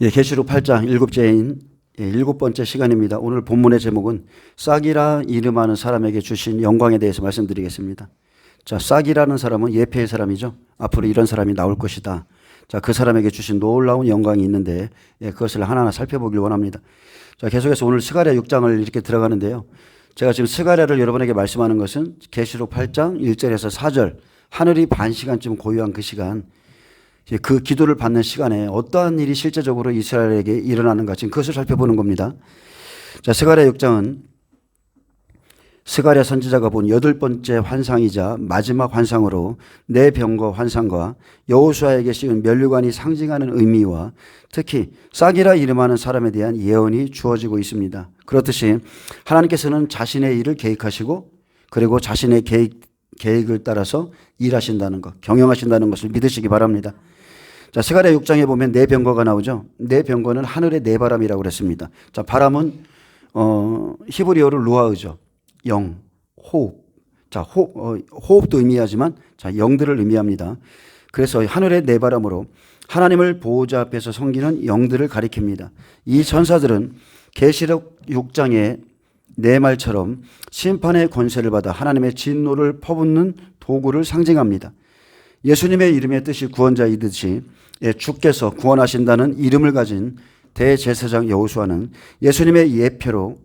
예, 계시록 8장 일곱째인 일곱 번째 시간입니다. 오늘 본문의 제목은 싹이라 이름하는 사람에게 주신 영광에 대해서 말씀드리겠습니다. 자, 싹이라는 사람은 예표의 사람이죠. 앞으로 이런 사람이 나올 것이다. 자, 그 사람에게 주신 놀라운 영광이 있는데 그것을 하나하나 살펴보길 원합니다. 자, 계속해서 오늘 스가랴 6장을 이렇게 들어가는데요. 제가 지금 스가랴를 여러분에게 말씀하는 것은 계시록 8장 1절에서 4절 하늘이 반 시간쯤 고요한 그 시간, 그 기도를 받는 시간에 어떠한 일이 실제적으로 이스라엘에게 일어나는가 지금 그것을 살펴보는 겁니다. 자, 스가랴 6장은 스가랴 선지자가 본 8번째 환상이자 마지막 환상으로 네 병거 환상과 여호수아에게 씌운 면류관이 상징하는 의미와 특히 싹이라 이름하는 사람에 대한 예언이 주어지고 있습니다. 그렇듯이 하나님께서는 자신의 일을 계획하시고 그리고 자신의 계획을 따라서 일하신다는 것, 경영하신다는 것을 믿으시기 바랍니다. 자, 스가랴 6장에 보면 네 병거가 나오죠. 네 병거는 하늘의 네 바람이라고 그랬습니다. 자, 바람은 히브리어로 루아흐죠. 영, 호흡. 자, 호흡도 의미하지만 자, 영들을 의미합니다. 그래서 하늘의 네 바람으로 하나님을 보호자 앞에서 섬기는 영들을 가리킵니다. 이 천사들은 계시록 6장의 네 말처럼 심판의 권세를 받아 하나님의 진노를 퍼붓는 도구를 상징합니다. 예수님의 이름의 뜻이 구원자이듯이 주께서 구원하신다는 이름을 가진 대제사장 여호수아는 예수님의 예표로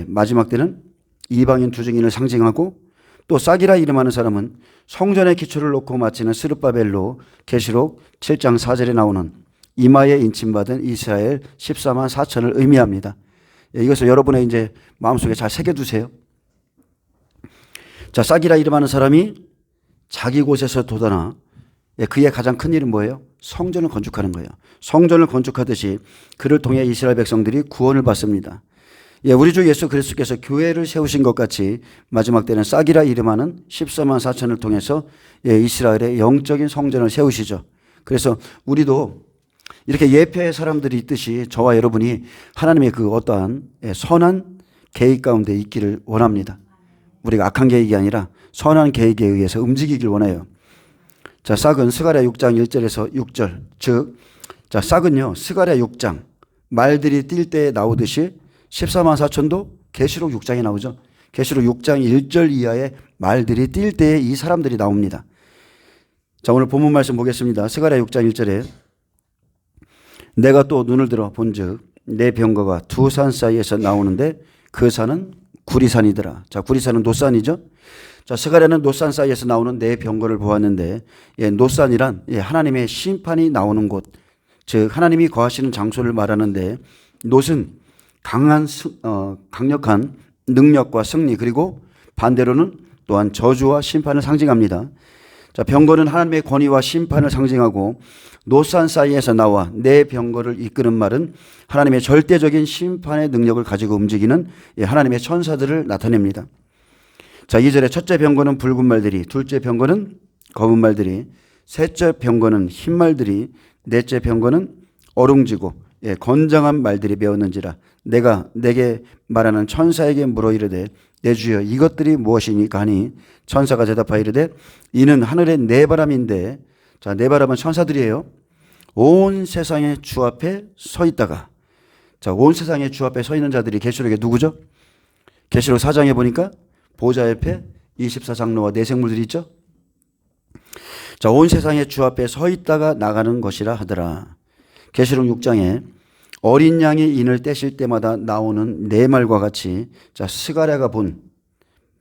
마지막 때는 이방인 두 증인을 상징하고 또 싹이라 이름하는 사람은 성전의 기초를 놓고 마치는 스룹바벨로 계시록 7장 4절에 나오는 이마에 인침받은 이스라엘 14만 4천을 의미합니다. 이것을 여러분의 이제 마음속에 잘 새겨두세요. 자, 싹이라 이름하는 사람이 자기 곳에서 돋아나 그의 가장 큰 일은 뭐예요? 성전을 건축하는 거예요. 성전을 건축하듯이 그를 통해 이스라엘 백성들이 구원을 받습니다. 우리 주 예수 그리스도께서 교회를 세우신 것 같이 마지막 때는 싹이라 이름하는 14만 4천을 통해서 이스라엘의 영적인 성전을 세우시죠. 그래서 우리도 이렇게 예표의 사람들이 있듯이 저와 여러분이 하나님의 그 어떠한 선한 계획 가운데 있기를 원합니다. 우리가 악한 계획이 아니라 선한 계획에 의해서 움직이길 원해요. 자, 싹은 스가랴 6장 1절에서 6절, 즉, 자, 싹은요, 스가랴 6장, 말들이 뛸 때 나오듯이 14만 4천도 계시록 6장에 나오죠. 계시록 6장 1절 이하의 말들이 뛸 때에 이 사람들이 나옵니다. 자, 오늘 본문 말씀 보겠습니다. 스가랴 6장 1절에 내가 또 눈을 들어 본즉 내 병거가 두 산 사이에서 나오는데 그 산은 구리산이더라. 자, 구리산은 노산이죠. 자, 스가랴는 노산 사이에서 나오는 네 병거를 보았는데 노산이란 하나님의 심판이 나오는 곳, 즉 하나님이 거하시는 장소를 말하는데 노은 강력한 능력과 승리 그리고 반대로는 또한 저주와 심판을 상징합니다. 자, 병거는 하나님의 권위와 심판을 상징하고 노산 사이에서 나와 네 병거를 이끄는 말은 하나님의 절대적인 심판의 능력을 가지고 움직이는 하나님의 천사들을 나타냅니다. 자, 2절에 첫째 병거는 붉은 말들이, 둘째 병거는 검은 말들이, 셋째 병거는 흰 말들이, 넷째 병거는 어룽지고 건장한 말들이 배었는지라 내가 내게 말하는 천사에게 물어 이르되 내 주여 이것들이 무엇이니까 하니 천사가 대답하여 이르되 이는 하늘의 네 바람인데, 자, 네 바람은 천사들이에요. 온 세상의 주 앞에 서 있다가, 자, 온 세상의 주 앞에 서 있는 자들이 계시록에 누구죠? 계시록 4장에 보니까 보좌 옆에 24장로와 네 생물들이 있죠. 자, 온 세상의 주 앞에 서 있다가 나가는 것이라 하더라. 계시록 6장에 어린 양이 인을 떼실 때마다 나오는 네 말과 같이, 자, 스가랴가 본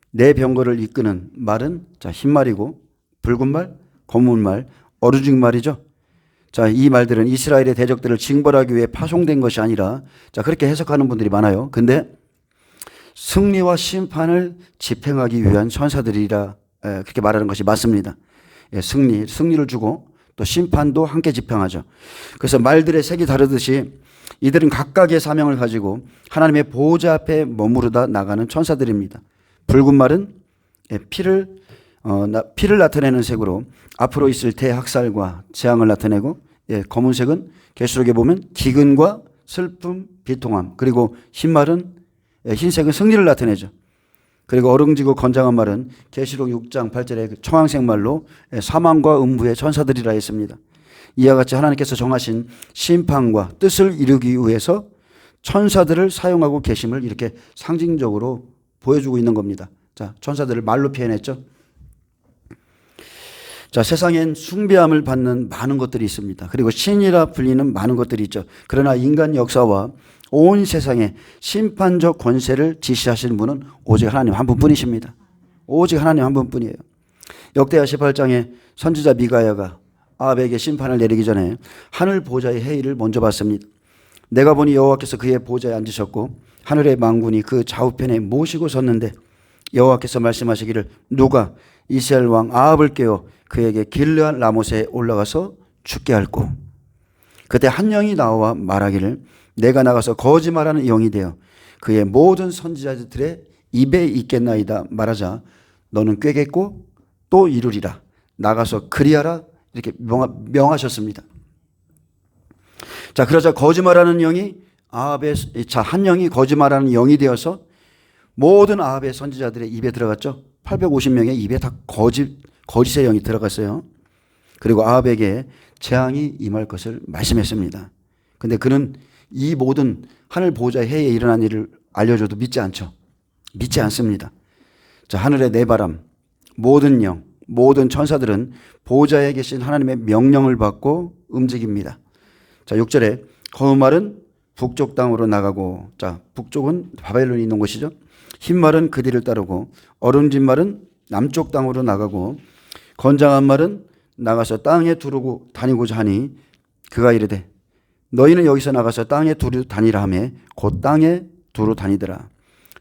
네 병거를 이끄는 말은, 자, 흰 말이고 붉은 말, 검은 말, 어루직 말이죠. 자, 이 말들은 이스라엘의 대적들을 징벌하기 위해 파송된 것이 아니라, 자, 그렇게 해석하는 분들이 많아요. 근데 승리와 심판을 집행하기 위한 천사들이라 그렇게 말하는 것이 맞습니다. 승리를 주고 또 심판도 함께 집행하죠. 그래서 말들의 색이 다르듯이 이들은 각각의 사명을 가지고 하나님의 보호자 앞에 머무르다 나가는 천사들입니다. 붉은 말은 피를 나타내는 색으로 앞으로 있을 대학살과 재앙을 나타내고, 검은색은 계시록에 보면 기근과 슬픔, 비통함, 그리고 흰 말은 흰색은 승리를 나타내죠. 그리고 어릉지고 건장한 말은 계시록 6장 8절에 청황색 말로 사망과 음부의 천사들이라 했습니다. 이와 같이 하나님께서 정하신 심판과 뜻을 이루기 위해서 천사들을 사용하고 계심을 이렇게 상징적으로 보여주고 있는 겁니다. 자, 천사들을 말로 표현했죠. 자, 세상엔 숭배함을 받는 많은 것들이 있습니다. 그리고 신이라 불리는 많은 것들이 있죠. 그러나 인간 역사와 온 세상에 심판적 권세를 지시하시는 분은 오직 하나님 한 분뿐이십니다. 오직 하나님 한 분뿐이에요. 역대하 18장에 선지자 미가야가 아합에게 심판을 내리기 전에 하늘 보좌의 회의를 먼저 봤습니다. 내가 보니 여호와께서 그의 보좌에 앉으셨고 하늘의 만군이 그 좌우편에 모시고 섰는데 여호와께서 말씀하시기를 누가 이스라엘 왕 아합을 깨워 그에게 길르앗 라못에 올라가서 죽게 할꼬. 그때 한 영이 나와 말하기를 내가 나가서 거짓말하는 영이 되어 그의 모든 선지자들의 입에 있겠나이다 말하자 너는 꿰겠고 또 이루리라. 나가서 그리하라. 이렇게 명하셨습니다. 자, 그러자 거짓말하는 영이 한 영이 거짓말하는 영이 되어서 모든 아합의 선지자들의 입에 들어갔죠. 850명의 입에 다 거짓의 영이 들어갔어요. 그리고 아합에게 재앙이 임할 것을 말씀했습니다. 근데 그는 이 모든 하늘 보호자의 해에 일어난 일을 알려줘도 믿지 않죠. 믿지 않습니다. 자, 하늘의 네 바람, 모든 영, 모든 천사들은 보호자에 계신 하나님의 명령을 받고 움직입니다. 자, 6절에 검은 말은 북쪽 땅으로 나가고, 자, 북쪽은 바벨론이 있는 곳이죠. 흰 말은 그 뒤를 따르고 얼음진 말은 남쪽 땅으로 나가고 건장한 말은 나가서 땅에 두르고 다니고자 하니 그가 이르되 너희는 여기서 나가서 땅에 두루 다니라 하며 곧 땅에 두루 다니더라.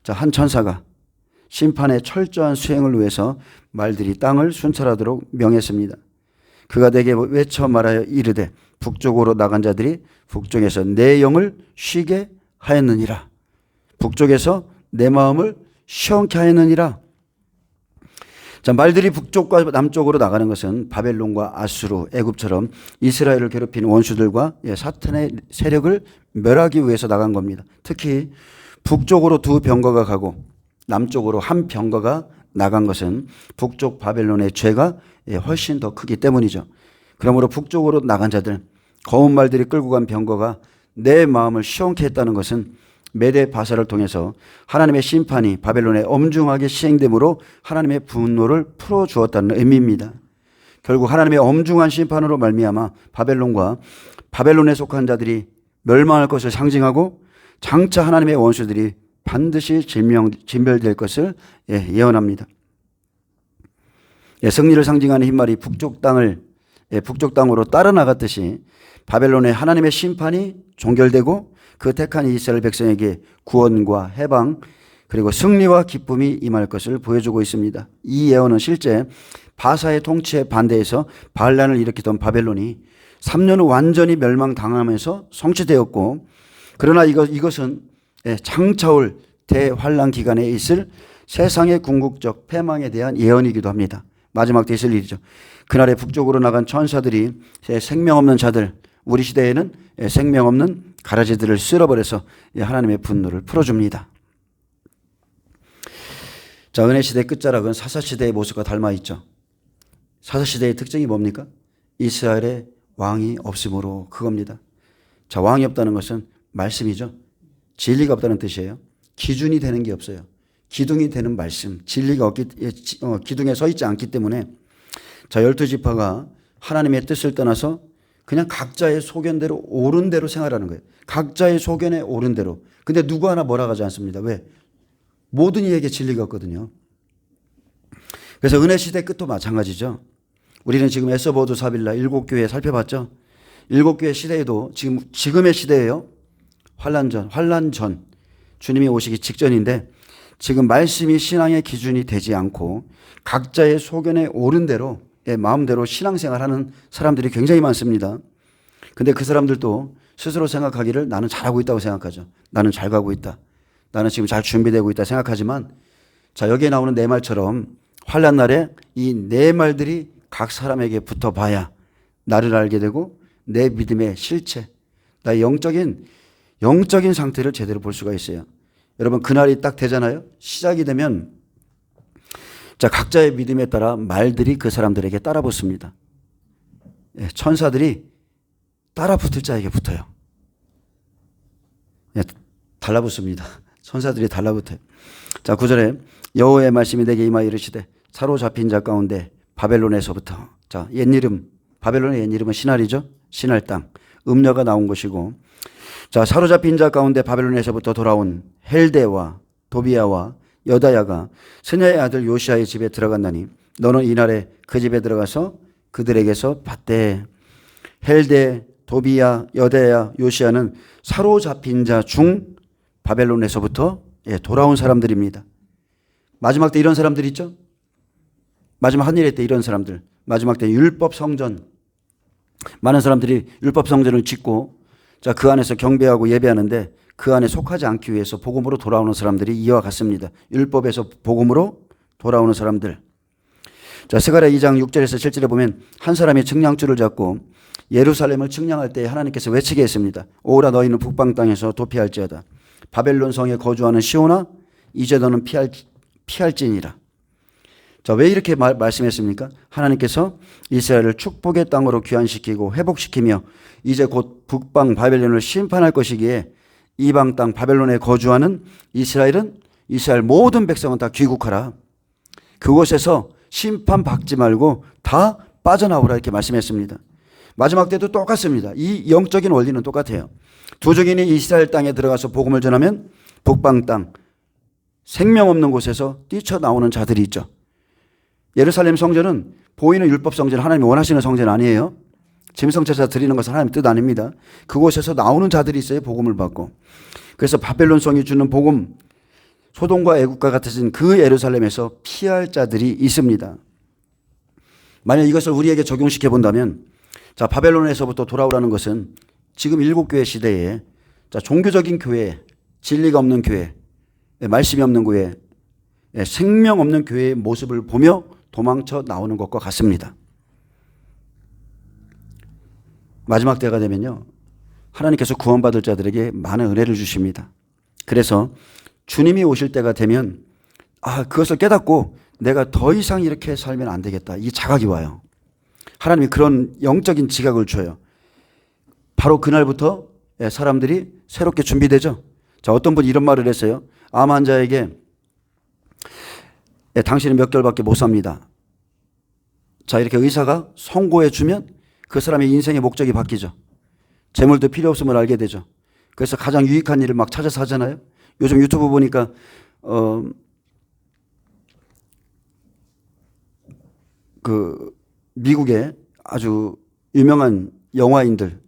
자, 한 천사가 심판의 철저한 수행을 위해서 말들이 땅을 순찰하도록 명했습니다. 그가 내게 외쳐 말하여 이르되 북쪽으로 나간 자들이 북쪽에서 내 영을 쉬게 하였느니라. 북쪽에서 내 마음을 시원케 하였느니라. 자, 말들이 북쪽과 남쪽으로 나가는 것은 바벨론과 아수르, 애굽처럼 이스라엘을 괴롭힌 원수들과 사탄의 세력을 멸하기 위해서 나간 겁니다. 특히 북쪽으로 두 병거가 가고 남쪽으로 한 병거가 나간 것은 북쪽 바벨론의 죄가 훨씬 더 크기 때문이죠. 그러므로 북쪽으로 나간 자들, 거운 말들이 끌고 간 병거가 내 마음을 시원케 했다는 것은 메대 바사를 통해서 하나님의 심판이 바벨론에 엄중하게 시행됨으로 하나님의 분노를 풀어주었다는 의미입니다. 결국 하나님의 엄중한 심판으로 말미암아 바벨론과 바벨론에 속한 자들이 멸망할 것을 상징하고 장차 하나님의 원수들이 반드시 진멸될 것을 예언합니다. 승리를 상징하는 흰말이 북쪽 땅으로 따라 나갔듯이 바벨론의 하나님의 심판이 종결되고 그 택한 이스라엘 백성에게 구원과 해방 그리고 승리와 기쁨이 임할 것을 보여주고 있습니다. 이 예언은 실제 바사의 통치에 반대해서 반란을 일으키던 바벨론이 3년 후 완전히 멸망당하면서 성취되었고, 그러나 이것은 장차 올 대환란 기간에 있을 세상의 궁극적 패망에 대한 예언이기도 합니다. 마지막 때 있을 일이죠. 그날에 북쪽으로 나간 천사들이 생명 없는 자들, 우리 시대에는 생명 없는 가라지들을 쓸어버려서 하나님의 분노를 풀어줍니다. 자, 은혜시대 끝자락은 사사시대의 모습과 닮아있죠. 사사시대의 특징이 뭡니까? 이스라엘의 왕이 없으므로 그겁니다. 자, 왕이 없다는 것은 말씀이죠. 진리가 없다는 뜻이에요. 기준이 되는 게 없어요. 기둥이 되는 말씀, 진리가 기둥에 서 있지 않기 때문에 자, 12지파가 하나님의 뜻을 떠나서 그냥 각자의 소견대로 옳은 대로 생활하는 거예요. 각자의 소견에 옳은 대로. 근데 누구 하나 뭐라 하지 않습니다. 왜? 모든 이에게 진리가 없거든요. 그래서 은혜시대 끝도 마찬가지죠. 우리는 지금 에서보드 사빌라 7교회 살펴봤죠. 7교회 시대에도 지금의 시대예요. 환란 전 주님이 오시기 직전인데 지금 말씀이 신앙의 기준이 되지 않고 각자의 소견에 옳은 대로 마음대로 신앙생활하는 사람들이 굉장히 많습니다. 근데 그 사람들도 스스로 생각하기를 나는 잘하고 있다고 생각하죠. 나는 잘 가고 있다. 나는 지금 잘 준비되고 있다 생각하지만 자, 여기에 나오는 네 말처럼 환난 날에 이 네 말들이 각 사람에게 붙어봐야 나를 알게 되고 내 믿음의 실체, 나의 영적인 상태를 제대로 볼 수가 있어요. 여러분, 그날이 딱 되잖아요. 시작이 되면 자, 각자의 믿음에 따라 말들이 그 사람들에게 따라 붙습니다. 천사들이 따라 붙을 자에게 붙어요. 예, 달라붙습니다. 천사들이 달라붙어요. 자, 9절에 여호와의 말씀이 내게 임하여 이르시되 사로잡힌 자 가운데 바벨론에서부터, 자, 옛이름, 바벨론의 옛이름은 시날이죠. 시날 땅, 음녀가 나온 것이고, 자, 사로잡힌 자 가운데 바벨론에서부터 돌아온 헬데와 도비야와 여다야가 스냐의 아들 요시아의 집에 들어간다니 너는 이날에 그 집에 들어가서 그들에게서 받되. 헬데, 도비야, 여다야, 요시아는 사로잡힌 자 중 바벨론에서부터 돌아온 사람들입니다. 마지막 때 이런 사람들 있죠? 마지막 한일의 때 이런 사람들, 마지막 때 율법 성전, 많은 사람들이 율법 성전을 짓고, 자, 그 안에서 경배하고 예배하는데 그 안에 속하지 않기 위해서 복음으로 돌아오는 사람들이 이와 같습니다. 율법에서 복음으로 돌아오는 사람들. 자, 스가랴 2장 6절에서 7절에 보면 한 사람이 측량줄을 잡고 예루살렘을 측량할 때 하나님께서 외치게 했습니다. 오라 너희는 북방 땅에서 도피할지어다. 바벨론 성에 거주하는 시온아 이제 너는 피할지니라. 자, 왜 이렇게 말씀했습니까? 하나님께서 이스라엘을 축복의 땅으로 귀환시키고 회복시키며 이제 곧 북방 바벨론을 심판할 것이기에 이방 땅 바벨론에 거주하는 이스라엘 모든 백성은 다 귀국하라. 그곳에서 심판받지 말고 다 빠져나오라 이렇게 말씀했습니다. 마지막 때도 똑같습니다. 이 영적인 원리는 똑같아요. 두 증인이 이스라엘 땅에 들어가서 복음을 전하면 북방 땅, 생명 없는 곳에서 뛰쳐나오는 자들이 있죠. 예루살렘 성전은 보이는 율법 성전, 하나님이 원하시는 성전 아니에요. 짐승제사 드리는 것은 하나님 뜻 아닙니다. 그곳에서 나오는 자들이 있어요. 복음을 받고. 그래서 바벨론 성이 주는 복음, 소돔과 애국과 같으신 그 예루살렘에서 피할 자들이 있습니다. 만약 이것을 우리에게 적용시켜 본다면, 자, 바벨론에서부터 돌아오라는 것은 지금 일곱교회 시대에, 자, 종교적인 교회, 진리가 없는 교회, 말씀이 없는 교회, 생명 없는 교회의 모습을 보며 도망쳐 나오는 것과 같습니다. 마지막 때가 되면요, 하나님께서 구원받을 자들에게 많은 은혜를 주십니다. 그래서 주님이 오실 때가 되면 그것을 깨닫고 내가 더 이상 이렇게 살면 안 되겠다, 이 자각이 와요. 하나님이 그런 영적인 지각을 줘요. 바로 그날부터 사람들이 새롭게 준비되죠. 자, 어떤 분이 이런 말을 했어요. 암 환자에게 당신은 몇 개월밖에 못 삽니다. 자, 이렇게 의사가 선고해 주면 그 사람의 인생의 목적이 바뀌죠. 재물도 필요 없음을 알게 되죠. 그래서 가장 유익한 일을 막 찾아서 하잖아요. 요즘 유튜브 보니까 그 미국의 아주 유명한 영화인들이요.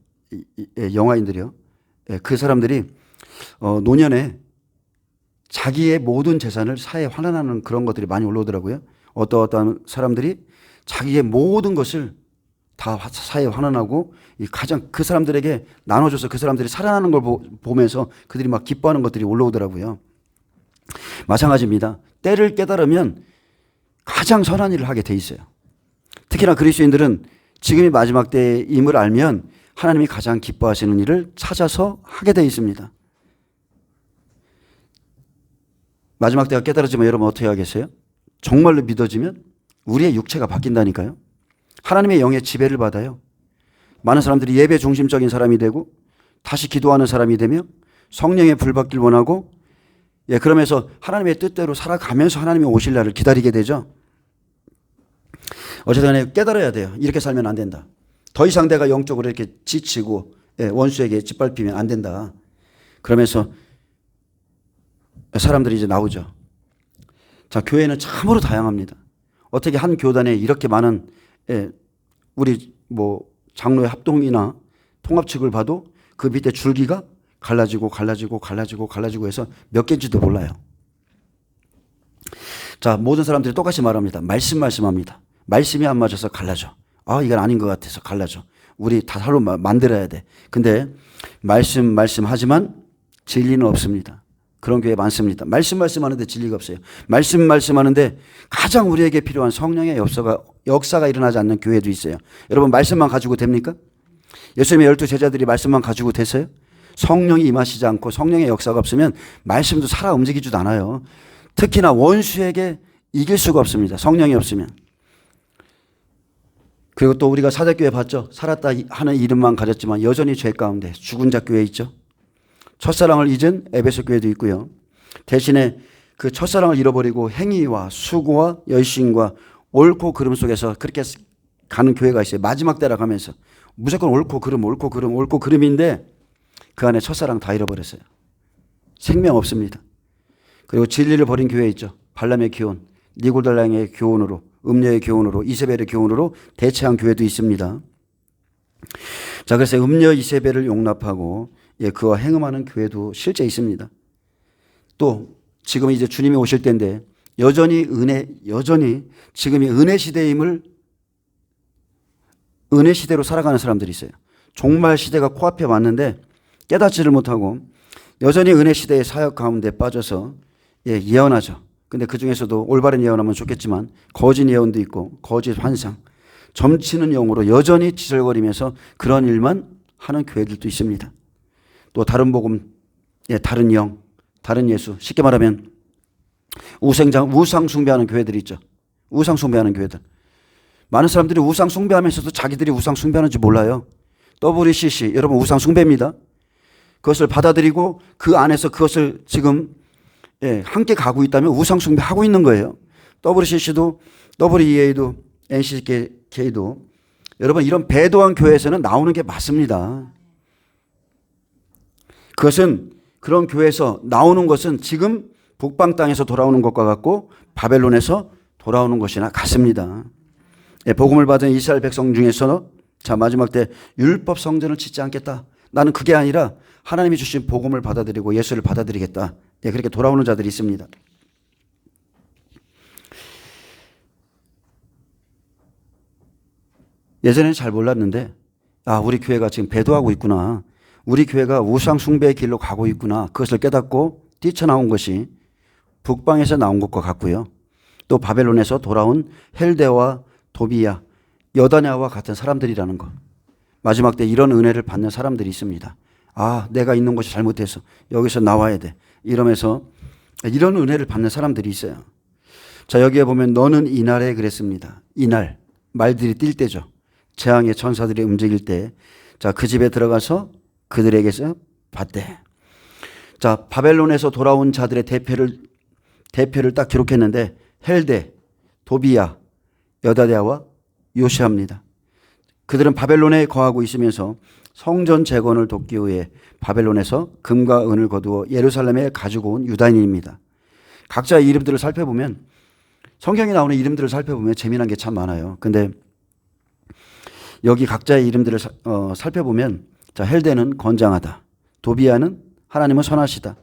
그 사람들이 노년에 자기의 모든 재산을 사회에 환원하는 그런 것들이 많이 올라오더라고요. 어떠한 사람들이 자기의 모든 것을 다 사회에 환원하고 가장 그 사람들에게 나눠줘서 그 사람들이 살아나는 걸 보면서 그들이 막 기뻐하는 것들이 올라오더라고요. 마찬가지입니다. 때를 깨달으면 가장 선한 일을 하게 돼 있어요. 특히나 그리스도인들은 지금이 마지막 때임을 알면 하나님이 가장 기뻐하시는 일을 찾아서 하게 돼 있습니다. 마지막 때가 깨달아지면 여러분 어떻게 하겠어요? 정말로 믿어지면 우리의 육체가 바뀐다니까요. 하나님의 영의 지배를 받아요. 많은 사람들이 예배 중심적인 사람이 되고 다시 기도하는 사람이 되며 성령의 불받기를 원하고, 그러면서 하나님의 뜻대로 살아가면서 하나님이 오실 날을 기다리게 되죠. 어쨌든 간에 깨달아야 돼요. 이렇게 살면 안 된다. 더 이상 내가 영적으로 이렇게 지치고 원수에게 짓밟히면 안 된다. 그러면서 사람들이 이제 나오죠. 자, 교회는 참으로 다양합니다. 어떻게 한 교단에 이렇게 많은 우리 장로의 합동이나 통합 측을 봐도 그 밑에 줄기가 갈라지고 해서 몇 개인지도 몰라요. 자, 모든 사람들이 똑같이 말합니다. 말씀합니다. 말씀이 안 맞아서 갈라져. 이건 아닌 것 같아서 갈라져. 우리 다 서로 만들어야 돼. 근데 말씀하지만 진리는 없습니다. 그런 교회 많습니다. 말씀하는데 진리가 없어요. 말씀하는데 가장 우리에게 필요한 성령의 역사가 일어나지 않는 교회도 있어요. 여러분, 말씀만 가지고 됩니까? 예수님의 12 제자들이 말씀만 가지고 됐어요? 성령이 임하시지 않고 성령의 역사가 없으면 말씀도 살아 움직이지도 않아요. 특히나 원수에게 이길 수가 없습니다. 성령이 없으면. 그리고 또 우리가 사대교회 봤죠. 살았다 하는 이름만 가졌지만 여전히 죄 가운데 죽은 자 교회 있죠. 첫사랑을 잊은 에베소 교회도 있고요. 대신에 그 첫사랑을 잃어버리고 행위와 수고와 열심과 옳고 그름 속에서 그렇게 가는 교회가 있어요. 마지막 때라 가면서 무조건 옳고 그름, 옳고 그름, 옳고 그름인데 그 안에 첫사랑 다 잃어버렸어요. 생명 없습니다. 그리고 진리를 버린 교회 있죠. 발람의 교훈, 니고달랑의 교훈으로, 음녀의 교훈으로, 이세벨의 교훈으로 대체한 교회도 있습니다. 자, 그래서 음녀 이세벨을 용납하고 그와 행음하는 교회도 실제 있습니다. 또 지금 이제 주님이 오실 때인데 여전히 지금이 은혜 시대임을 은혜 시대로 살아가는 사람들이 있어요. 종말 시대가 코앞에 왔는데 깨닫지를 못하고 여전히 은혜 시대의 사역 가운데 빠져서 예언하죠. 근데 그 중에서도 올바른 예언하면 좋겠지만 거짓 예언도 있고 거짓 환상, 점치는 영으로 여전히 지절거리면서 그런 일만 하는 교회들도 있습니다. 또 다른 복음, 다른 영, 다른 예수, 쉽게 말하면 우상 숭배하는 교회들이 있죠. 우상 숭배하는 교회들. 많은 사람들이 우상 숭배하면서도 자기들이 우상 숭배하는지 몰라요. WCC, 여러분 우상 숭배입니다. 그것을 받아들이고 그 안에서 그것을 지금 함께 가고 있다면 우상 숭배하고 있는 거예요. WCC도 WEA도 NCK도 여러분 이런 배도한 교회에서는 나오는 게 맞습니다. 그것은 그런 교회에서 나오는 것은 지금 북방 땅에서 돌아오는 것과 같고 바벨론에서 돌아오는 것이나 같습니다. 복음을 받은 이스라엘 백성 중에서 자 마지막 때 율법 성전을 짓지 않겠다. 나는 그게 아니라 하나님이 주신 복음을 받아들이고 예수를 받아들이겠다. 그렇게 돌아오는 자들이 있습니다. 예전에는 잘 몰랐는데 우리 교회가 지금 배도하고 있구나. 우리 교회가 우상 숭배의 길로 가고 있구나. 그것을 깨닫고 뛰쳐나온 것이 북방에서 나온 것과 같고요. 또 바벨론에서 돌아온 헬데와 도비야, 여다냐와 같은 사람들이라는 것. 마지막 때 이런 은혜를 받는 사람들이 있습니다. 내가 있는 곳이 잘못해서 여기서 나와야 돼. 이러면서 이런 은혜를 받는 사람들이 있어요. 자, 여기에 보면 너는 이날에 그랬습니다. 이날, 말들이 뛸 때죠. 재앙의 천사들이 움직일 때, 자, 그 집에 들어가서 그들에게서 받대. 자, 바벨론에서 돌아온 자들의 대표를 딱 기록했는데 헬데, 도비야, 여다랴와 요시아입니다. 그들은 바벨론에 거하고 있으면서 성전 재건을 돕기 위해 바벨론에서 금과 은을 거두어 예루살렘에 가지고 온 유다인입니다. 각자의 이름들을 살펴보면 성경에 나오는 이름들을 살펴보면 재미난 게 참 많아요. 근데 여기 각자의 이름들을 살펴보면 자, 헬데는 건장하다. 도비야는 하나님은 선하시다.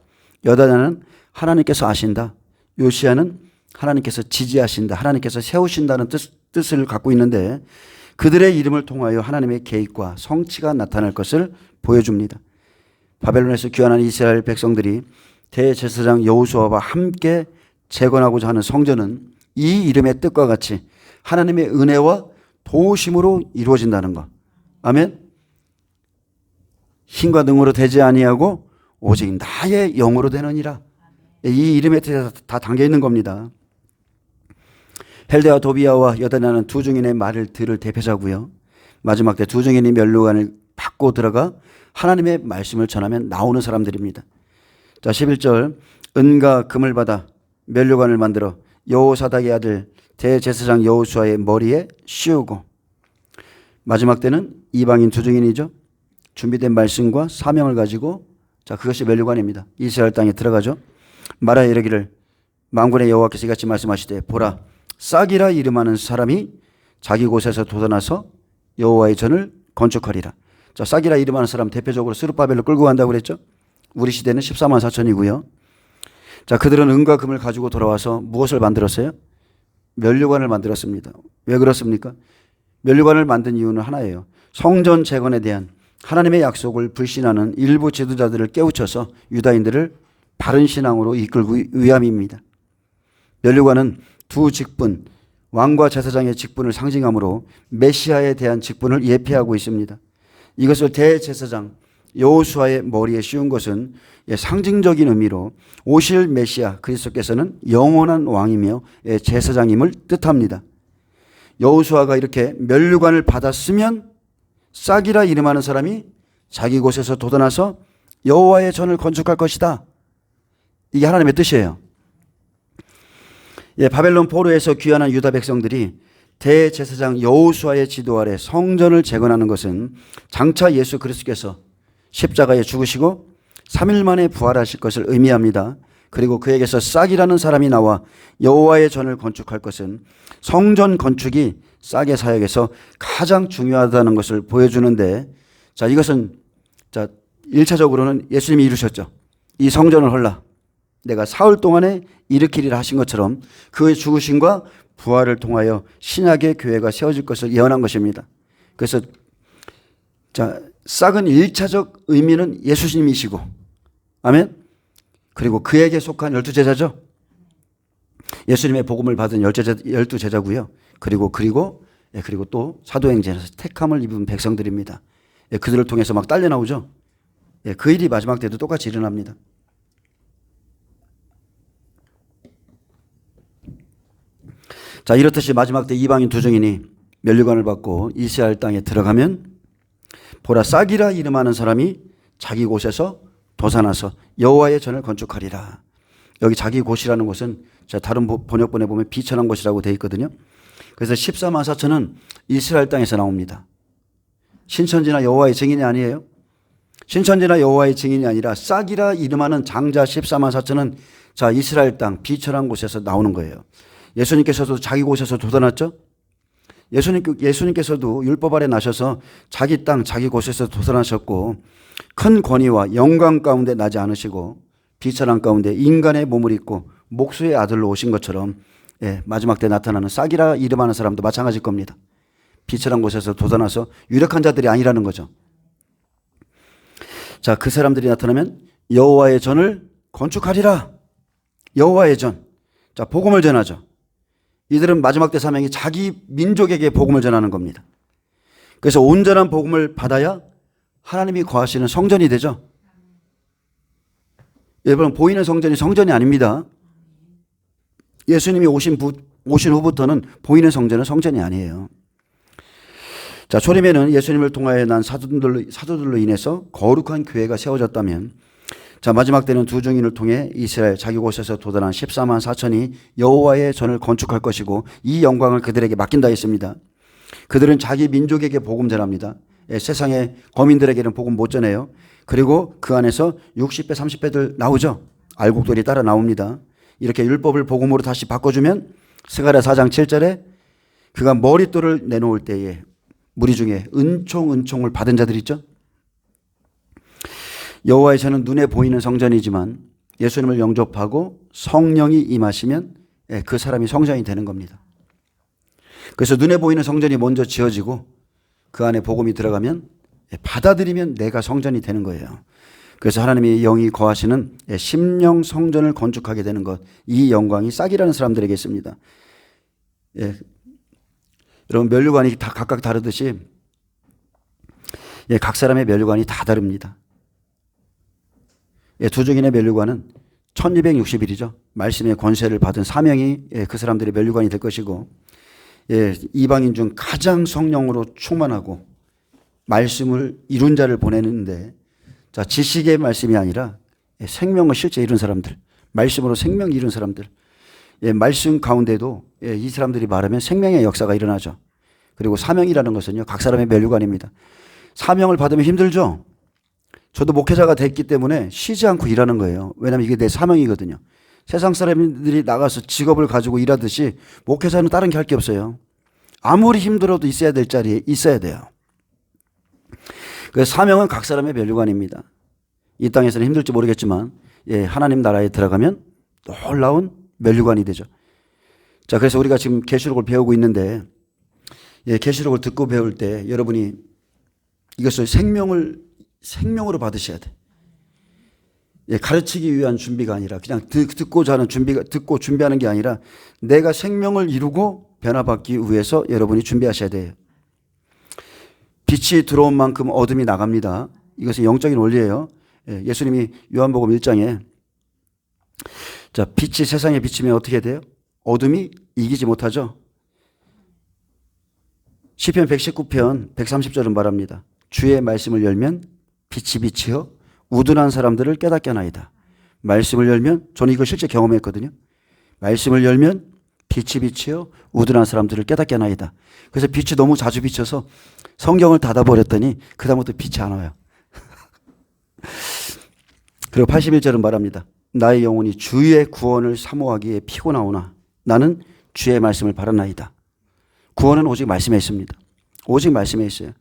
여다냐는 하나님께서 아신다. 요시아는 하나님께서 지지하신다. 하나님께서 세우신다는 뜻을 갖고 있는데 그들의 이름을 통하여 하나님의 계획과 성취가 나타날 것을 보여줍니다. 바벨론에서 귀환한 이스라엘 백성들이 대제사장 여호수아와 함께 재건하고자 하는 성전은 이 이름의 뜻과 같이 하나님의 은혜와 도우심으로 이루어진다는 것. 아멘. 힘과 능으로 되지 아니하고 오직 나의 영으로 되느니라. 이 이름의 뜻에 다 담겨 있는 겁니다. 헬데와 도비야와 여다냐는 두 증인의 말을 들을 대표자고요. 마지막 때 두 증인이 면류관을 받고 들어가 하나님의 말씀을 전하면 나오는 사람들입니다. 자, 11절 은과 금을 받아 면류관을 만들어 여호사닥의 아들 대제사장 여호수아의 머리에 씌우고 마지막 때는 이방인 두 증인이죠. 준비된 말씀과 사명을 가지고 자 그것이 면류관입니다. 이스라엘 땅에 들어가죠. 말하여 이르기를 만군의 여호와께서 이같이 말씀하시되 보라 싹이라 이름하는 사람이 자기 곳에서 돋아나서 여호와의 전을 건축하리라. 자, 싹이라 이름하는 사람 대표적으로 스룹바벨을 끌고 간다고 그랬죠. 우리 시대는 14만 4천이고요. 자, 그들은 은과 금을 가지고 돌아와서 무엇을 만들었어요? 면류관을 만들었습니다. 왜 그렇습니까? 면류관을 만든 이유는 하나예요. 성전 재건에 대한 하나님의 약속을 불신하는 일부 지도자들을 깨우쳐서 유다인들을 바른 신앙으로 이끌기 위함입니다. 면류관은 두 직분, 왕과 제사장의 직분을 상징하므로 메시아에 대한 직분을 예표하고 있습니다. 이것을 대제사장 여호수아의 머리에 씌운 것은 상징적인 의미로 오실 메시아 그리스도께서는 영원한 왕이며 제사장임을 뜻합니다. 여호수아가 이렇게 면류관을 받았으면 싹이라 이름하는 사람이 자기 곳에서 돋아나서 여호와의 전을 건축할 것이다. 이게 하나님의 뜻이에요. 바벨론 포로에서 귀환한 유다 백성들이 대제사장 여호수아의 지도 아래 성전을 재건하는 것은 장차 예수 그리스도께서 십자가에 죽으시고 3일 만에 부활하실 것을 의미합니다. 그리고 그에게서 싹이라는 사람이 나와 여호와의 전을 건축할 것은 성전 건축이 싹의 사역에서 가장 중요하다는 것을 보여주는데, 자, 이것은, 자, 1차적으로는 예수님이 이루셨죠. 이 성전을 헐라 내가 사흘 동안에 일으키리라 하신 것처럼 그의 죽으심과 부활을 통하여 신약의 교회가 세워질 것을 예언한 것입니다. 그래서, 자, 싹은 1차적 의미는 예수님이시고, 아멘. 그리고 그에게 속한 12제자죠. 예수님의 복음을 받은 12제자고요. 그리고 또 사도행전에서 택함을 입은 백성들입니다. 그들을 통해서 막 딸려 나오죠. 그 일이 마지막 때도 똑같이 일어납니다. 자, 이렇듯이 마지막 때 이방인 두 증인이 면류관을 받고 이스라엘 땅에 들어가면 보라, 싹이라 이름하는 사람이 자기 곳에서 솟아나서 여호와의 전을 건축하리라. 여기 자기 곳이라는 것은 다른 번역본에 보면 비천한 곳이라고 되어 있거든요. 그래서 14만 4천은 이스라엘 땅에서 나옵니다. 신천지나 여호와의 증인이 아니에요. 신천지나 여호와의 증인이 아니라 싹이라 이름하는 장자 14만 4천은 자, 이스라엘 땅 비천한 곳에서 나오는 거예요. 예수님께서도 자기 곳에서 돋아났죠. 예수님께서도 율법 아래 나셔서 자기 땅 자기 곳에서 돋아나셨고 큰 권위와 영광 가운데 나지 않으시고 비천한 가운데 인간의 몸을 입고 목수의 아들로 오신 것처럼 마지막 때 나타나는 싹이라 이름하는 사람도 마찬가지일 겁니다. 비천한 곳에서 돋아나서 유력한 자들이 아니라는 거죠. 자, 그 사람들이 나타나면 여호와의 전을 건축하리라. 여호와의 전. 자, 복음을 전하죠. 이들은 마지막 때 사명이 자기 민족에게 복음을 전하는 겁니다. 그래서 온전한 복음을 받아야 하나님이 거하시는 성전이 되죠. 여러분, 보이는 성전이 성전이 아닙니다. 예수님이 오신 후부터는 보이는 성전은 성전이 아니에요. 자, 초림에는 예수님을 통하여 난 사도들로 인해서 거룩한 교회가 세워졌다면, 자, 마지막 때는 두 증인을 통해 이스라엘 자기 곳에서 돋아난 14만 4천이 여호와의 전을 건축할 것이고 이 영광을 그들에게 맡긴다 했습니다. 그들은 자기 민족에게 복음 전합니다. 세상의 거민들에게는 복음 못 전해요. 그리고 그 안에서 60배 30배들 나오죠. 알곡들이 따라 나옵니다. 이렇게 율법을 복음으로 다시 바꿔주면 스가랴 4장 7절에 그가 머릿돌을 내놓을 때에 무리 중에 은총을 받은 자들 있죠. 여호와의 전은 눈에 보이는 성전이지만 예수님을 영접하고 성령이 임하시면 그 사람이 성전이 되는 겁니다. 그래서 눈에 보이는 성전이 먼저 지어지고 그 안에 복음이 들어가면 받아들이면 내가 성전이 되는 거예요. 그래서 하나님이 영이 거하시는 심령 성전을 건축하게 되는 것, 이 영광이 싹이라는 사람들에게 있습니다. 여러분, 면류관이 다 각각 다르듯이 각 사람의 면류관이 다 다릅니다. 두 증인의 면류관은 1260일이죠. 말씀의 권세를 받은 사명이 그 사람들의 면류관이 될 것이고, 이방인 중 가장 성령으로 충만하고 말씀을 이룬 자를 보내는데, 자, 지식의 말씀이 아니라 생명을 실제 이룬 사람들, 말씀으로 생명 이룬 사람들, 말씀 가운데도 이 사람들이 말하면 생명의 역사가 일어나죠. 그리고 사명이라는 것은요, 각 사람의 면류관입니다. 사명을 받으면 힘들죠. 저도 목회자가 됐기 때문에 쉬지 않고 일하는 거예요. 왜냐하면 이게 내 사명이거든요. 세상 사람들이 나가서 직업을 가지고 일하듯이 목회자는 다른 게 할 게 없어요. 아무리 힘들어도 있어야 될 자리에 있어야 돼요. 그래서 사명은 각 사람의 면류관입니다. 이 땅에서는 힘들지 모르겠지만 하나님 나라에 들어가면 놀라운 면류관이 되죠. 자, 그래서 우리가 지금 계시록을 배우고 있는데 계시록을 듣고 배울 때 여러분이 이것을 생명으로 받으셔야 돼. 가르치기 위한 준비가 아니라 그냥 듣고 준비하는 게 아니라 내가 생명을 이루고 변화받기 위해서 여러분이 준비하셔야 돼요. 빛이 들어온 만큼 어둠이 나갑니다. 이것은 영적인 원리예요. 예수님이 요한복음 1장에 자, 빛이 세상에 비치면 어떻게 돼요? 어둠이 이기지 못하죠. 시편 119편 130절은 말합니다. 주의 말씀을 열면 빛이 비치어 우둔한 사람들을 깨닫게 하나이다. 말씀을 열면, 저는 이거 실제 경험했거든요. 말씀을 열면 빛이 비치어 우둔한 사람들을 깨닫게 하나이다. 그래서 빛이 너무 자주 비쳐서 성경을 닫아버렸더니 그 다음부터 빛이 안 와요. 그리고 81절은 말합니다. 나의 영혼이 주의 구원을 사모하기에 피곤하오나 나는 주의 말씀을 바라나이다. 구원은 오직 말씀에 있습니다. 오직 말씀에 있어요.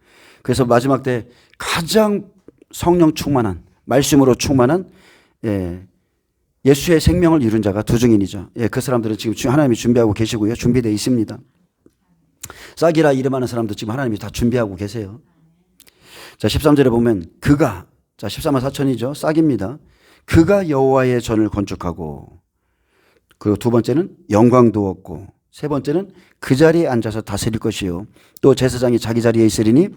그래서 마지막 때 가장 성령 충만한, 말씀으로 충만한 예수의 생명을 이룬 자가 두 증인이죠. 그 사람들은 지금 하나님이 준비하고 계시고요. 준비되어 있습니다. 싹이라 이름하는 사람도 지금 하나님이 다 준비하고 계세요. 자, 13절에 보면 그가, 자, 14만 4천이죠. 싹입니다. 그가 여호와의 전을 건축하고, 그리고 두 번째는 영광도 얻고, 세 번째는 그 자리에 앉아서 다스릴 것이요. 또 제사장이 자기 자리에 있으리니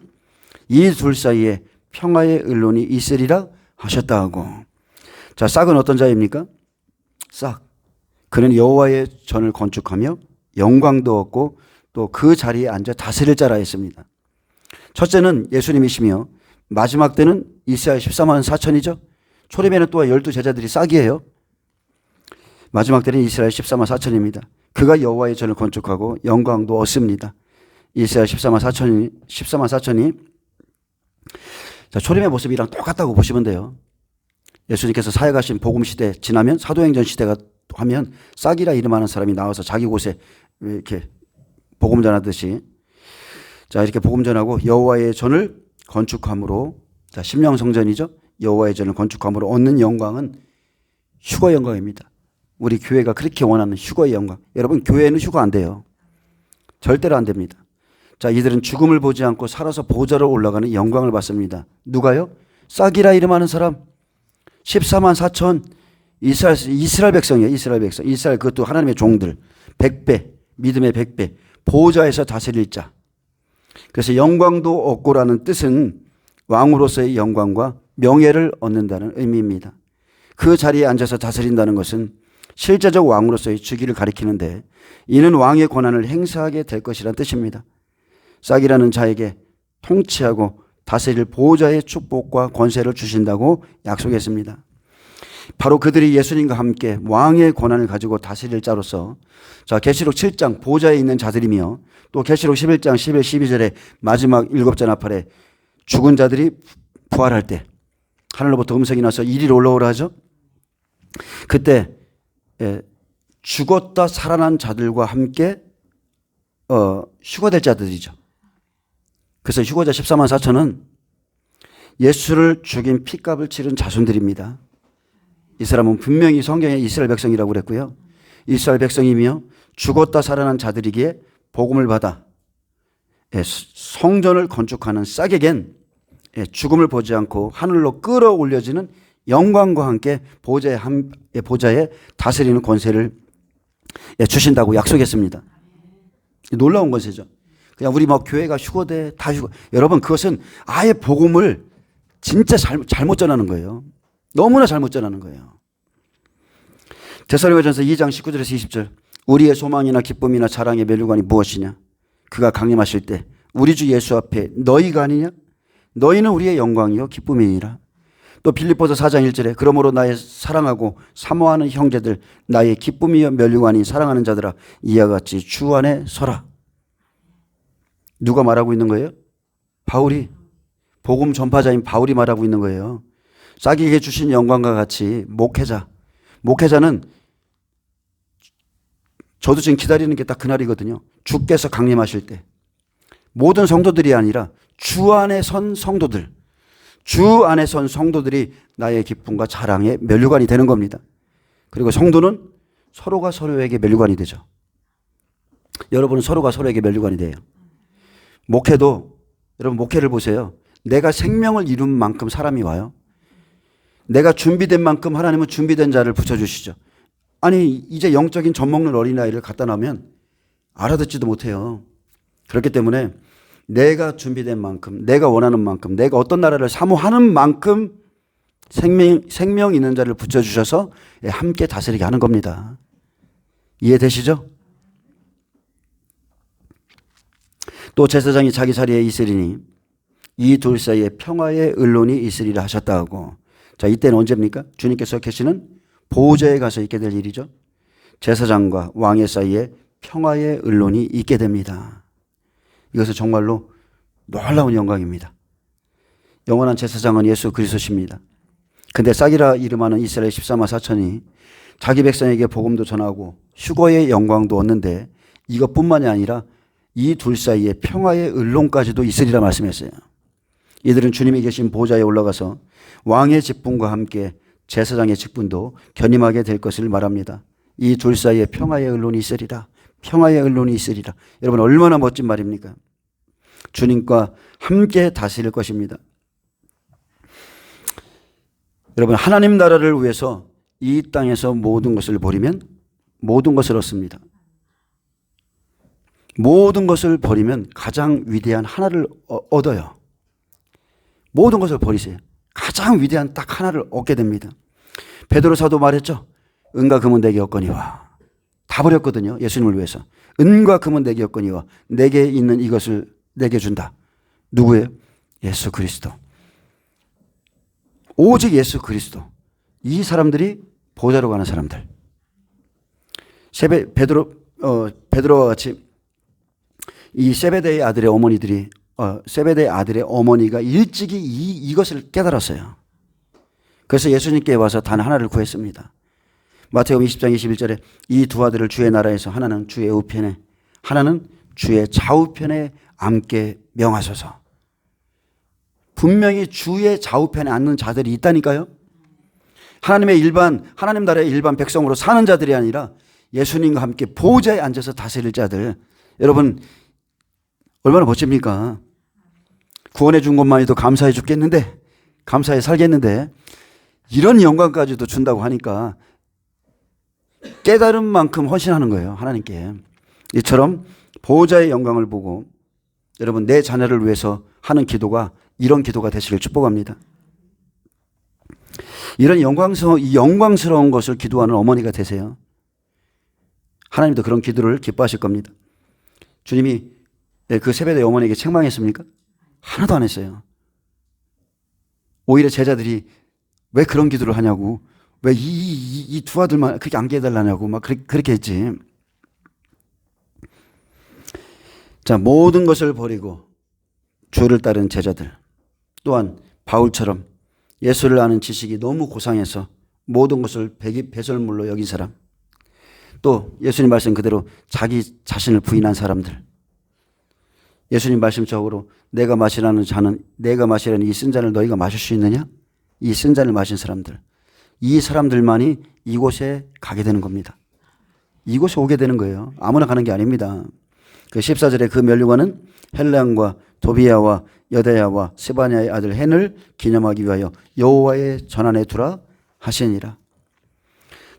이 둘 사이에 평화의 언론이 있으리라 하셨다 하고. 자, 싹은 어떤 자입니까? 싹. 그는 여호와의 전을 건축하며 영광도 얻고 또 그 자리에 앉아 다스릴 자라 했습니다. 첫째는 예수님이시며 마지막 때는 이스라엘 14만 4천이죠. 초림에는 또 12 제자들이 싹이에요. 마지막 때는 이스라엘 14만 4천입니다. 그가 여호와의 전을 건축하고 영광도 얻습니다. 이스라엘 14만 4천이 자, 초림의 모습이랑 똑같다고 보시면 돼요. 예수님께서 사역하신 복음 시대 지나면 사도행전 시대가 하면 싹이라 이름하는 사람이 나와서 자기 곳에 이렇게 복음 전하듯이, 자, 이렇게 복음 전하고 여호와의 전을 건축함으로, 자, 심령 성전이죠. 여호와의 전을 건축함으로 얻는 영광은 휴거 영광입니다. 우리 교회가 그렇게 원하는 휴거의 영광. 여러분, 교회는 휴거 안 돼요. 절대로 안 됩니다. 자, 이들은 죽음을 보지 않고 살아서 보좌로 올라가는 영광을 받습니다. 누가요? 싹이라 이름하는 사람. 14만 4천 이스라엘 백성이에요. 이스라엘 백성. 이스라엘, 그것도 하나님의 종들. 100배, 믿음의 100배. 보좌에서 다스릴 자. 그래서 영광도 얻고라는 뜻은 왕으로서의 영광과 명예를 얻는다는 의미입니다. 그 자리에 앉아서 다스린다는 것은 실제적 왕으로서의 주기를 가리키는데 이는 왕의 권한을 행사하게 될 것이라는 뜻입니다. 싹이라는 자에게 통치하고 다스릴 보호자의 축복과 권세를 주신다고 약속했습니다. 바로 그들이 예수님과 함께 왕의 권한을 가지고 다스릴 자로서, 자, 계시록 7장 보호자에 있는 자들이며 또 계시록 11장 11, 12절에 마지막 7자 나팔에 죽은 자들이 부활할 때 하늘로부터 음성이 나서 이리로 올라오라 하죠. 그때 죽었다 살아난 자들과 함께 휴거될 자들이죠. 그래서 휴거자 14만 4천은 예수를 죽인 피값을 치른 자손들입니다. 이 사람은 분명히 성경에 이스라엘 백성이라고 그랬고요. 이스라엘 백성이며 죽었다 살아난 자들이기에 복음을 받아 성전을 건축하는 싹에겐 죽음을 보지 않고 하늘로 끌어올려지는 영광과 함께 보좌에 다스리는 권세를 주신다고 약속했습니다. 놀라운 권세죠. 그냥 우리 막 교회가 휴거돼, 다 휴거. 여러분, 그것은 아예 복음을 진짜 잘못 전하는 거예요. 너무나 잘못 전하는 거예요. 데살로니가전서 2장 19절에서 20절. 우리의 소망이나 기쁨이나 자랑의 면류관이 무엇이냐? 그가 강림하실 때 우리 주 예수 앞에 너희가 아니냐? 너희는 우리의 영광이요 기쁨이니라. 또 빌립보서 4장 1절에 그러므로 나의 사랑하고 사모하는 형제들, 나의 기쁨이요 면류관이 사랑하는 자들아, 이와 같이 주 안에 서라. 누가 말하고 있는 거예요? 바울이, 복음 전파자인 바울이 말하고 있는 거예요. 싹에게 주신 영광과 같이 목회자는 저도 지금 기다리는 게 딱 그날이거든요. 주께서 강림하실 때 모든 성도들이 아니라 주 안에 선 성도들, 주 안에 선 성도들이 나의 기쁨과 자랑의 면류관이 되는 겁니다. 그리고 성도는 서로가 서로에게 면류관이 되죠. 여러분은 서로가 서로에게 면류관이 돼요. 목회도, 여러분 목회를 보세요. 내가 생명을 이룬 만큼 사람이 와요. 내가 준비된 만큼 하나님은 준비된 자를 붙여주시죠. 아니, 이제 영적인 젖 먹는 어린아이를 갖다 놓으면 알아듣지도 못해요. 그렇기 때문에 내가 준비된 만큼, 내가 원하는 만큼, 내가 어떤 나라를 사모하는 만큼 생명 있는 자를 붙여주셔서 함께 다스리게 하는 겁니다. 이해되시죠? 또 제사장이 자기 자리에 있으리니 이 둘 사이에 평화의 언론이 있으리라 하셨다 하고, 자, 이때는 언제입니까? 주님께서 계시는 보좌에 가서 있게 될 일이죠. 제사장과 왕의 사이에 평화의 언론이 있게 됩니다. 이것은 정말로 놀라운 영광입니다. 영원한 제사장은 예수 그리스도십니다. 근데 싹이라 이름하는 이스라엘 14만 4천이 자기 백성에게 복음도 전하고 휴거의 영광도 얻는데 이것뿐만이 아니라 이 둘 사이에 평화의 언론까지도 있으리라 말씀했어요. 이들은 주님이 계신 보좌에 올라가서 왕의 직분과 함께 제사장의 직분도 견임하게 될 것을 말합니다. 이 둘 사이에 평화의 언론이 있으리라. 평화의 언론이 있으리라. 여러분, 얼마나 멋진 말입니까? 주님과 함께 다스릴 것입니다. 여러분, 하나님 나라를 위해서 이 땅에서 모든 것을 버리면 모든 것을 얻습니다. 모든 것을 버리면 가장 위대한 하나를 얻어요. 모든 것을 버리세요. 가장 위대한 딱 하나를 얻게 됩니다. 베드로 사도 말했죠. 은과 금은 내게 없거니와. 다 버렸거든요. 예수님을 위해서. 은과 금은 내게 없거니와 내게 있는 이것을 내게 준다. 누구예요? 예수 그리스도. 오직 예수 그리스도. 이 사람들이 보좌로 가는 사람들. 베드로와 같이 이 세베대의 아들의 어머니들이 세베대의 아들의 어머니가 일찍이 이것을 깨달았어요. 그래서 예수님께 와서 단 하나를 구했습니다. 마태복음 20장 21절에 이 두 아들을 주의 나라에서 하나는 주의 우편에 하나는 주의 좌우편에 앉게 명하소서. 분명히 주의 좌우편에 앉는 자들이 있다니까요. 하나님 나라의 일반 백성으로 사는 자들이 아니라 예수님과 함께 보좌에 앉아서 다스릴 자들. 여러분, 얼마나 멋집니까? 구원해 준 것만 해도 감사해 죽겠는데, 감사해 살겠는데, 이런 영광까지도 준다고 하니까 깨달은 만큼 헌신하는 거예요. 하나님께. 이처럼 보호자의 영광을 보고 여러분, 내 자녀를 위해서 하는 기도가 이런 기도가 되시길 축복합니다. 이런 영광스러운 것을 기도하는 어머니가 되세요. 하나님도 그런 기도를 기뻐하실 겁니다. 주님이 그 세베대 어머니에게 책망했습니까? 하나도 안 했어요. 오히려 제자들이 왜 그런 기도를 하냐고, 왜 이 두 아들만 그렇게 안 깨달라냐고 막 그렇게 했지. 자, 모든 것을 버리고 주를 따른 제자들, 또한 바울처럼 예수를 아는 지식이 너무 고상해서 모든 것을 배설물로 여긴 사람, 또 예수님 말씀 그대로 자기 자신을 부인한 사람들, 예수님 말씀적으로 내가 마시라는 이 쓴 잔을 너희가 마실 수 있느냐? 이 쓴 잔을 마신 사람들, 이 사람들만이 이곳에 가게 되는 겁니다. 이곳에 오게 되는 거예요. 아무나 가는 게 아닙니다. 그 14절에 그 면류관은 헬레안과 도비야와 여다야와 스바냐의 아들 헨을 기념하기 위하여 여호와의 전안에 두라 하시니라.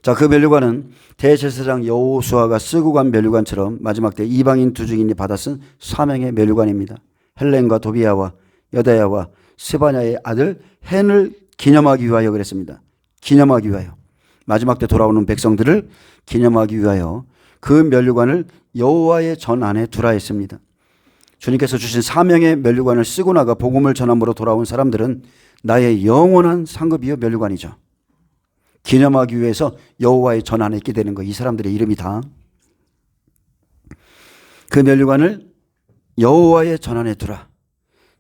자, 그 면류관은 대제사장 여호수아가 쓰고 간 면류관처럼 마지막 때 이방인 두 증인이 받아 쓴 사명의 면류관입니다. 헬렌과 도비야와 여다야와 스바냐의 아들 헨을 기념하기 위하여 그랬습니다. 기념하기 위하여. 마지막 때 돌아오는 백성들을 기념하기 위하여 그 면류관을 여호와의 전 안에 두라 했습니다. 주님께서 주신 사명의 면류관을 쓰고 나가 복음을 전함으로 돌아온 사람들은 나의 영원한 상급이요 면류관이죠. 기념하기 위해서 여호와의 전 안에 있게 되는 거. 이 사람들의 이름이 다. 그 면류관을 여호와의 전 안에 두라.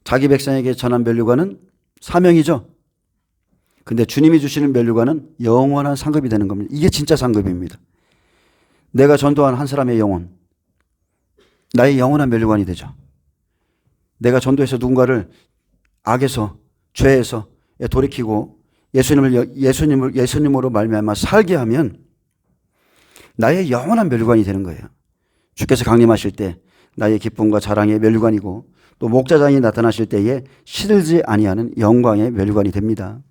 자기 백성에게 전한 면류관은 사명이죠. 근데 주님이 주시는 면류관은 영원한 상급이 되는 겁니다. 이게 진짜 상급입니다. 내가 전도한 한 사람의 영혼, 나의 영원한 면류관이 되죠. 내가 전도해서 누군가를 악에서, 죄에서 돌이키고 예수님으로 말미암아 살게 하면 나의 영원한 면류관이 되는 거예요. 주께서 강림하실 때 나의 기쁨과 자랑의 면류관이고, 또 목자장이 나타나실 때에 시들지 아니하는 영광의 면류관이 됩니다.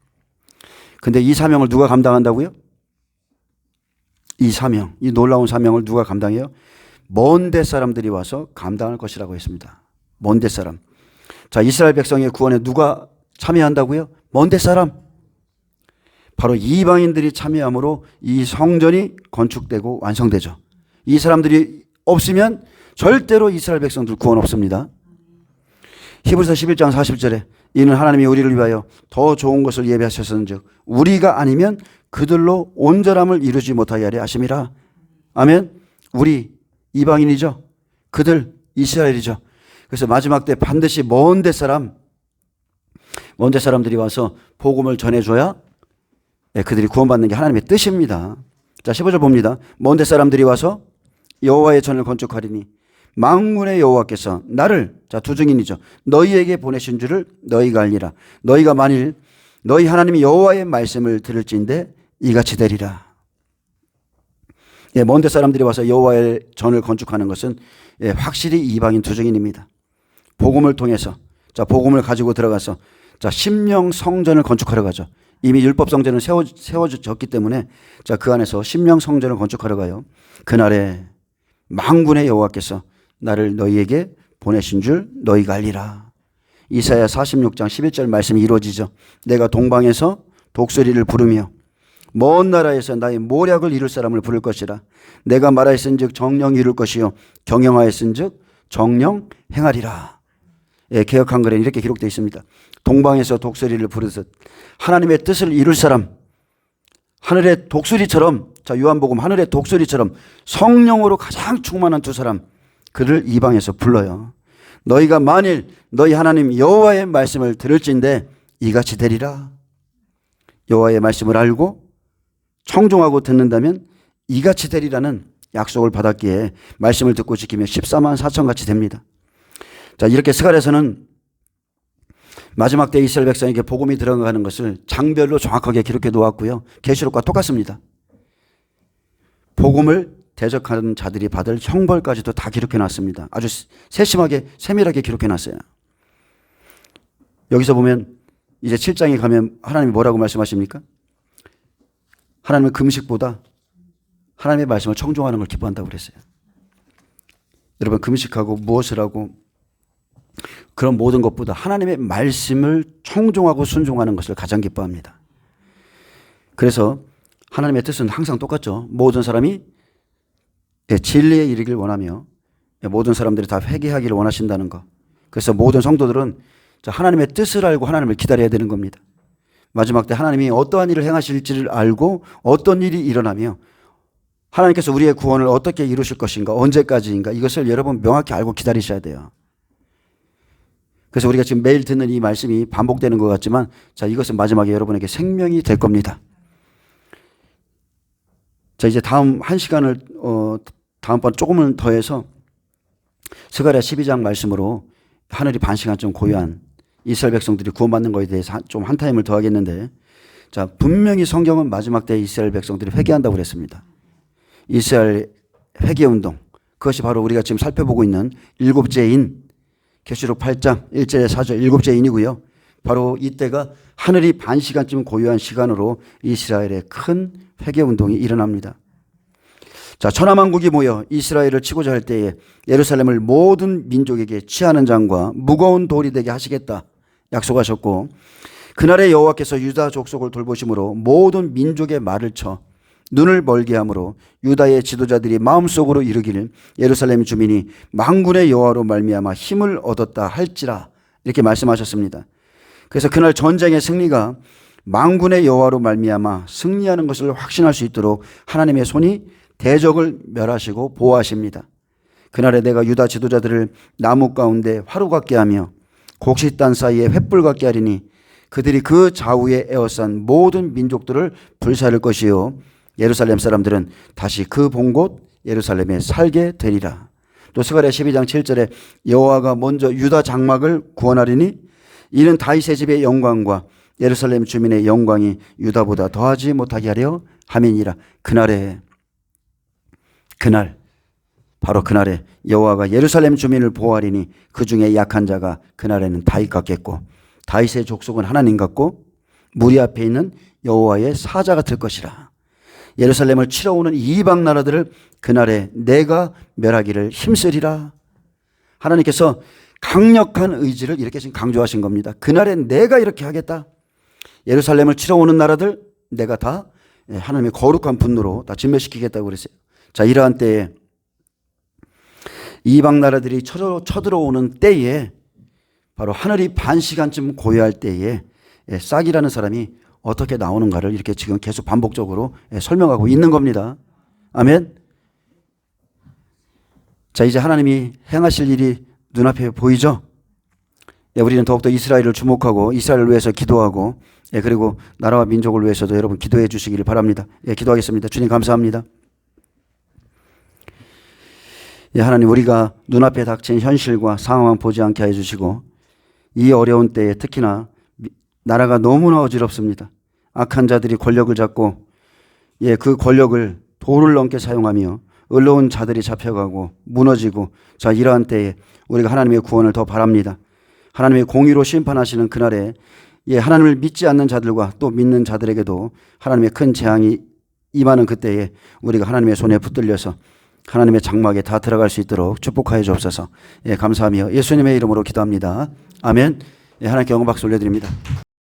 근데 이 사명을 누가 감당한다고요? 이 사명, 이 놀라운 사명을 누가 감당해요? 먼데 사람들이 와서 감당할 것이라고 했습니다. 먼데 사람. 자, 이스라엘 백성의 구원에 누가 참여한다고요? 먼데 사람. 바로 이방인들이 참여함으로 이 성전이 건축되고 완성되죠. 이 사람들이 없으면 절대로 이스라엘 백성들 구원 없습니다. 히브리서 11장 40절에 이는 하나님이 우리를 위하여 더 좋은 것을 예비하셨은즉 우리가 아니면 그들로 온전함을 이루지 못하게 하려 하심이라. 아멘. 우리 이방인이죠. 그들 이스라엘이죠. 그래서 마지막 때 반드시 먼 데 사람들이 와서 복음을 전해줘야 그들이 구원받는 게 하나님의 뜻입니다. 자, 15절 봅니다. 먼 데 사람들이 와서 여호와의 전을 건축하리니 만군의 여호와께서 나를, 자, 두 증인이죠, 너희에게 보내신 줄을 너희가 알리라. 너희가 만일 너희 하나님이 여호와의 말씀을 들을지인데 이같이 되리라. 먼 데 사람들이 와서 여호와의 전을 건축하는 것은 확실히 이방인 두 증인입니다. 복음을 통해서, 자, 복음을 가지고 들어가서, 자, 심령 성전을 건축하러 가죠. 이미 율법 성전은 세워졌기 때문에, 자, 그 안에서 심령 성전을 건축하러 가요. 그날에 만군의 여호와께서 나를 너희에게 보내신 줄 너희가 알리라. 이사야 46장 11절 말씀이 이루어지죠. 내가 동방에서 독수리를 부르며 먼 나라에서 나의 모략을 이룰 사람을 부를 것이라. 내가 말하였은즉 정령 이룰 것이요 경영하였은즉 정령 행하리라. 개역 한글에는 이렇게 기록되어 있습니다. 동방에서 독수리를 부르듯 하나님의 뜻을 이룰 사람, 하늘의 독수리처럼, 자, 요한복음 하늘의 독수리처럼 성령으로 가장 충만한 두 사람, 그를 이방에서 불러요. 너희가 만일 너희 하나님 여호와의 말씀을 들을진데 이같이 되리라. 여호와의 말씀을 알고 청종하고 듣는다면 이같이 되리라는 약속을 받았기에 말씀을 듣고 지키면 14만 4천 같이 됩니다. 자, 이렇게 스가랴서는 마지막 때 이스라엘 백성에게 복음이 들어가는 것을 장별로 정확하게 기록해 놓았고요. 계시록과 똑같습니다. 복음을 대적하는 자들이 받을 형벌까지도 다 기록해 놨습니다. 아주 세심하게 세밀하게 기록해 놨어요. 여기서 보면 이제 7장에 가면 하나님이 뭐라고 말씀하십니까? 하나님은 금식보다 하나님의 말씀을 청종하는 걸 기뻐한다고 그랬어요. 여러분, 금식하고 무엇을 하고 그런 모든 것보다 하나님의 말씀을 청종하고 순종하는 것을 가장 기뻐합니다. 그래서 하나님의 뜻은 항상 똑같죠. 모든 사람이 진리에 이르길 원하며 모든 사람들이 다 회개하기를 원하신다는 것. 그래서 모든 성도들은 하나님의 뜻을 알고 하나님을 기다려야 되는 겁니다. 마지막 때 하나님이 어떠한 일을 행하실지를 알고 어떤 일이 일어나며 하나님께서 우리의 구원을 어떻게 이루실 것인가, 언제까지인가, 이것을 여러분 명확히 알고 기다리셔야 돼요. 그래서 우리가 지금 매일 듣는 이 말씀이 반복되는 것 같지만, 자, 이것은 마지막에 여러분에게 생명이 될 겁니다. 자, 이제 다음 한 시간을 다음번 조금은 더해서 스가랴 12장 말씀으로 하늘이 반 시간쯤 고요한 이스라엘 백성들이 구원받는 것에 대해서 좀 한 타임을 더 하겠는데, 자, 분명히 성경은 마지막 때 이스라엘 백성들이 회개한다고 그랬습니다. 이스라엘 회개운동, 그것이 바로 우리가 지금 살펴보고 있는 일곱째인 계시록 8장 1절 4절 일곱째인이고요. 바로 이때가 하늘이 반 시간쯤 고요한 시간으로 이스라엘의 큰 회개운동이 일어납니다. 자, 천하만국이 모여 이스라엘을 치고자 할 때에 예루살렘을 모든 민족에게 취하는 장과 무거운 돌이 되게 하시겠다 약속하셨고, 그날에 여호와께서 유다 족속을 돌보심으로 모든 민족의 말을 쳐 눈을 멀게 하므로 유다의 지도자들이 마음속으로 이르기를 예루살렘 주민이 만군의 여호와로 말미암아 힘을 얻었다 할지라, 이렇게 말씀하셨습니다. 그래서 그날 전쟁의 승리가 만군의 여호와로 말미암아 승리하는 것을 확신할 수 있도록 하나님의 손이 대적을 멸하시고 보호하십니다. 그날에 내가 유다 지도자들을 나무 가운데 화로 같게 하며 곡식단 사이에 횃불 같게 하리니 그들이 그 좌우에 에워싼 모든 민족들을 불사를 것이요 예루살렘 사람들은 다시 그 본 곳 예루살렘에 살게 되리라. 또 스가랴 12장 7절에 여호와가 먼저 유다 장막을 구원하리니 이는 다윗의 집의 영광과 예루살렘 주민의 영광이 유다보다 더하지 못하게 하려 함이니라. 바로 그날에 여호와가 예루살렘 주민을 보호하리니 그 중에 약한 자가 그날에는 다윗 같겠고 다윗의 족속은 하나님 같고 무리 앞에 있는 여호와의 사자 같을 것이라. 예루살렘을 치러 오는 이방 나라들을 그날에 내가 멸하기를 힘쓰리라. 하나님께서 강력한 의지를 이렇게 지금 강조하신 겁니다. 그날에 내가 이렇게 하겠다. 예루살렘을 치러 오는 나라들 내가 다 하나님의 거룩한 분노로 다 진멸시키겠다고 그랬어요. 자, 이러한 때에 이방 나라들이 쳐들어오는 때에 바로 하늘이 반 시간쯤 고요할 때에 싹이라는 사람이 어떻게 나오는가를 이렇게 지금 계속 반복적으로 설명하고 있는 겁니다. 아멘. 자, 이제 하나님이 행하실 일이 눈앞에 보이죠? 우리는 더욱더 이스라엘을 주목하고 이스라엘을 위해서 기도하고 그리고 나라와 민족을 위해서도 여러분 기도해 주시기를 바랍니다. 기도하겠습니다. 주님 감사합니다. 하나님, 우리가 눈앞에 닥친 현실과 상황만 보지 않게 해주시고 이 어려운 때에 특히나 나라가 너무나 어지럽습니다. 악한 자들이 권력을 잡고 그 권력을 도를 넘게 사용하며 의로운 자들이 잡혀가고 무너지고, 자, 이러한 때에 우리가 하나님의 구원을 더 바랍니다. 하나님의 공의로 심판하시는 그날에 하나님을 믿지 않는 자들과 또 믿는 자들에게도 하나님의 큰 재앙이 임하는 그때에 우리가 하나님의 손에 붙들려서 하나님의 장막에 다 들어갈 수 있도록 축복하여 주옵소서. 감사하며 예수님의 이름으로 기도합니다. 아멘. 하나님께 영광 박수 올려드립니다.